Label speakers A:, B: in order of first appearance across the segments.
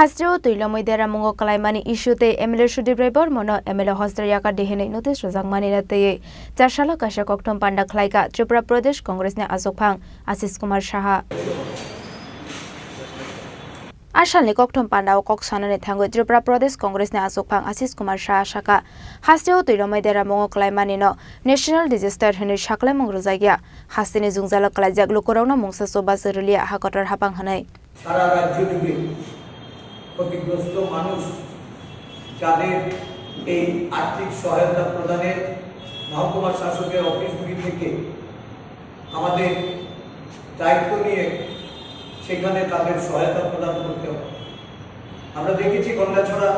A: Hastrio tuilomoi dera mungo kalaimani isyute MLA Sudeep Rai Bormono MLA hostel yaka dehene notice rozangmani rate charshala kasha kokthom panda khlaika Tripura Pradesh Congress ne Azokphang Ashish Kumar Saha Ashalni kokthom panda o kok sanane thango Tripura Pradesh Congress ne Azokphang Ashish Kumar Saha shaka Hastrio tuilomoi dera mungo kalaimani no National Disaster hene shaklai mongrojagya hastini jungzala kalaijak lokorona mungsa soba serulia hakotar hapang hanai
B: সারা রাজ্য জুড়ে ক্ষতিগ্রস্ত মানুষ যাদের এই আর্থিক সহায়তা প্রদানের মহকুমা শাসকের অফিসগুলি থেকে আমাদের দায়িত্ব নিয়ে সেখানে তাদের সহায়তা প্রদান করতে হবে। আমরা দেখেছি গন্ডাছড়া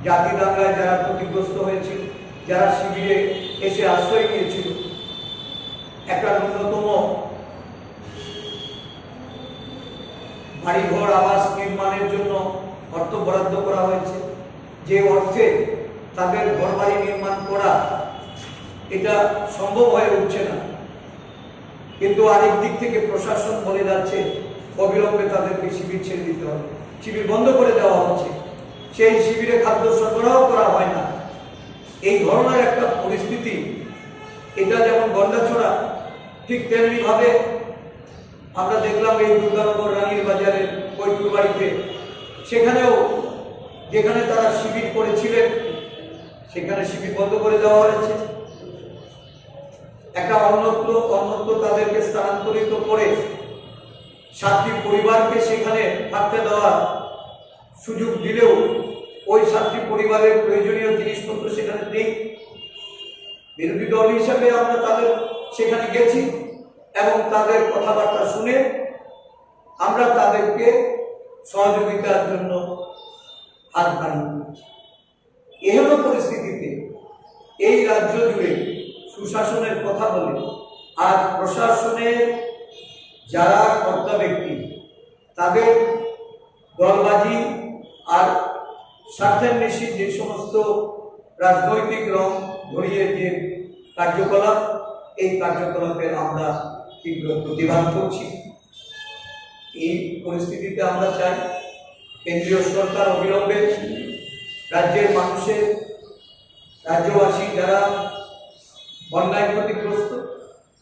B: জাতিদাঙ্গায় যারা ক্ষতিগ্রস্ত হয়েছিল, যারা শিবিরে এসে আশ্রয় নিয়েছিল, একটা ন্যূনতম বাড়িঘর আবাস নির্মাণের জন্য অর্থ বরাদ্দ করা হয়েছে। যে অর্থে তাদের ঘরবাড়ি নির্মাণ করা এটা সম্ভব হয়ে উঠছে না, কিন্তু আরেক দিক থেকে প্রশাসন বলে যাচ্ছে অবিলম্বে তাদেরকে শিবির ছেড়ে দিতে হবে, শিবির বন্ধ করে দেওয়া হচ্ছে, সেই শিবিরে খাদ্য সরবরাহ করা হয় না। এই ধরনের একটা পরিস্থিতি, এটা যেমন গন্ডাছড়া, ঠিক তেমনি ভাবে আমরা দেখলাম এই দুর্গানগর রানীর বাজারের কৈতুর বাড়িতে, সেখানেও যেখানে তারা শিবির করেছিলেন সেখানে শিবির বন্ধ করে দেওয়া হয়েছে। একটা অন্যত্র তাদেরকে স্থানান্তরিত করে 7টি পরিবারকে সেখানে থাকতে দেওয়ার সুযোগ দিলেও ওই 7টি পরিবারের প্রয়োজনীয় জিনিসপত্র সেখানে নেই। বিরোধী দল হিসাবে আমরা তাদের সেখানে গেছি এবং তাদের কথাবার্তা শুনে আমরা তাদেরকে সহযোগিতার জন্য হাত বাড়িয়ে দিয়েছি। এহেন পরিস্থিতিতে এই রাজ্য জুড়ে সুশাসনের কথা বলে আর প্রশাসনের যারা কর্তা ব্যক্তি তাদের দলবাজি আর স্বার্থান্বেষী যে সমস্ত রাজনৈতিক রং ধরিয়ে যে কার্যকলাপ, এই কার্যকলাপের আমরা তীব্র প্রতিবাদ করছি। এই পরিস্থিতিতে আমরা চাই কেন্দ্রীয় সরকার অবিলম্বে রাজ্যের মানুষের, রাজ্যবাসী যারা বন্যায় ক্ষতিগ্রস্ত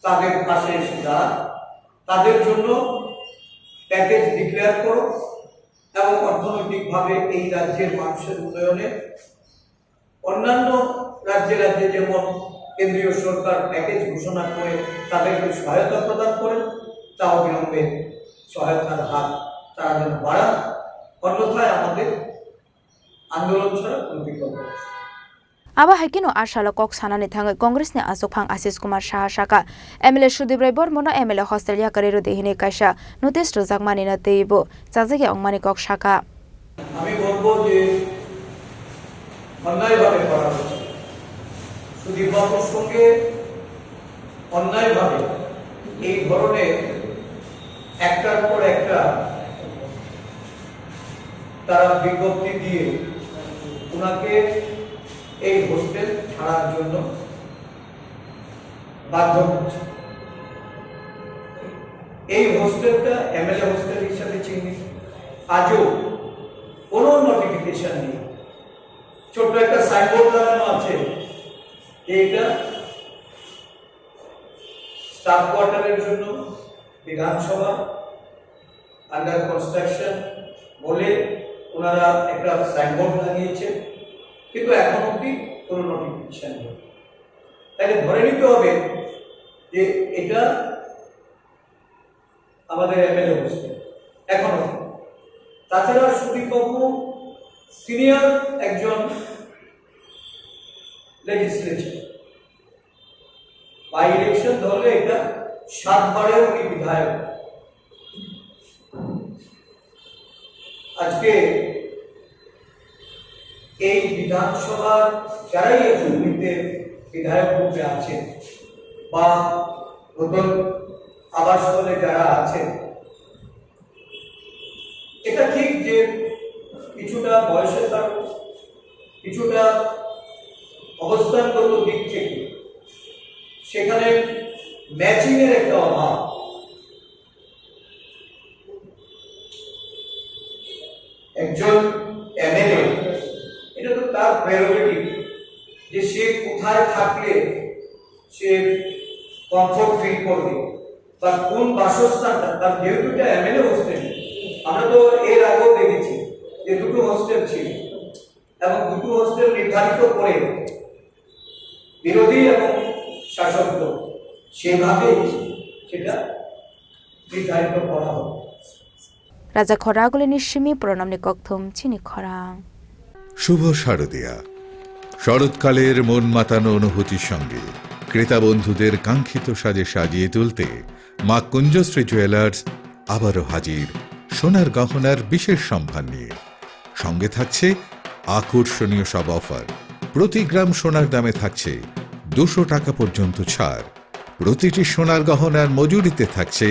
B: তাদের পাশে এসে দাঁড়ান, তাদের জন্য প্যাকেজ ডিক্লেয়ার করো এবং অর্থনৈতিকভাবে এই রাজ্যের মানুষের উন্নয়নে অন্যান্য রাজ্যে যেমন কেন্দ্রীয় সরকার প্যাকেজ ঘোষণা করে তাদেরকে সহায়তা প্রদান করেন, তা অবিলম্বে সহায়তার হাত তারা যেন বাড়ান, অন্যথায় আমাদের আন্দোলন ছাড়া কোনো বিকল্প নেই।
A: Aba hakino ashala kok sanane thangai Congress ne Azokphang Ashish Kumar Saha shaka MLA Sudeep Rai Bormono MLA hostel yakarero dehine kaisa notice rozakmani na teibo chajage ongmani kok shaka
B: আমি বলবো যে অন্যায়ভাবে করা হচ্ছে, সুদীপ বাবুর সঙ্গে অন্যায়ভাবে এই ধরনের একটার পর একটা তারা বিজ্ঞপ্তি দিয়ে ওনাকে এই হোস্টেল ছাড়ার জন্য বাধ্য করছে। এই হোস্টেলটা MLA হোস্টেল হিসাবে চিহ্নিত, আজও কোনো নোটিফিকেশন নেই। ছোট্ট একটা সাইনবোর্ড লাগানো আছে, এইটা স্টাফ কোয়ার্টারের জন্য বিধানসভা আন্ডার কনস্ট্রাকশন বলে ওনারা একটা সাইনবোর্ড লাগিয়েছে, কিন্তু এখন অব্দি কোনো নোটিফিকেশন নেই। তাহলে ধরে নিতে হবে যে এটা আমাদের MLA হোস্টেল এখনো। তাছাড়া সুদীপ বাবু সিনিয়র একজন লেজিসলেচার, বাই ইলেকশন ধরলে এটা 7 বারের উনি বিধায়ক। আজকে এই বিধানসভার যারাই এসএমপিতে বিধায়ক রূপে আছেন বা নতুন আবাস দলে যারা আছেন, এটা ঠিক যে কিছুটা বয়সের কারণ, কিছুটা অবস্থানগত দিক থেকে সেখানে ম্যাচিং এর একটা অভাব। একজন এমএলএ, এটা তো তার প্রায়োরিটি যে সে কোথায় থাকলে সে কমফোর্ট ফিল করবে বা কোন বাসস্থানটা তার, যেহেতু এটা এমএলএ হোস্টেল। আমরা তো এর আগেও দেখেছি যে দুটো হোস্টেল ছিল এবং দুটো হোস্টেল নির্ধারিত করে বিরোধী এবং শাসক দল সেভাবেই সেটা নির্ধারিত করা হবে।
A: রাজা খরাগুলি নিশ্চিমি প্রণামনি কক্থম চিনি খরাং।
C: শুভ শারদিয়া। শরৎকালের মন মাতানো অনুভূতির সঙ্গে ক্রেতা বন্ধুদের কাঙ্ক্ষিত সাজে সাজিয়ে তুলতে মা কুঞ্জশ্রী জুয়েলার্স আবারও হাজির সোনার গহনার বিশেষ সম্ভার নিয়ে। সঙ্গে থাকছে আকর্ষণীয় সব অফার। প্রতি গ্রাম সোনার দামে থাকছে 200 টাকা পর্যন্ত ছাড়। প্রতিটি সোনার গহনার মজুরিতে থাকছে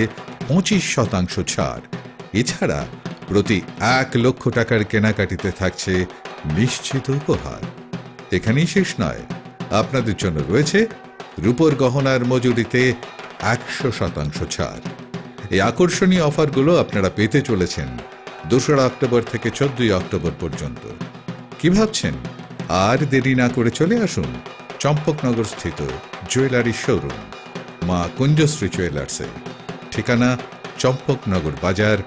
C: 25% ছাড়। এছাড়া প্রতি 1 লক্ষ টাকার কেনাকাটিতে থাকছে নিশ্চিত উপহার। এখানেই শেষ নয়, আপনাদের জন্য রয়েছে রূপোর গহনার মজুরিতে 100% ছাড়। এই আকর্ষণীয় অফারগুলো আপনারা পেতে চলেছেন 2রা অক্টোবর থেকে 14ই অক্টোবর পর্যন্ত। কি ভাবছেন? আর দেরি না করে চলে আসুন চম্পকনগর স্থিত জুয়েলারি শোরুম মা কুঞ্জশ্রী জুয়েলার্সে। ঠিকানা চম্পকনগর বাজার,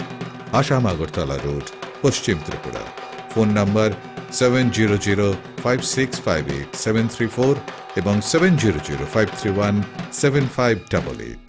C: আসাম আগরতলা রোড, পশ্চিম ত্রিপুরা। ফোন নাম্বার 7005658734 এবং 7005317588।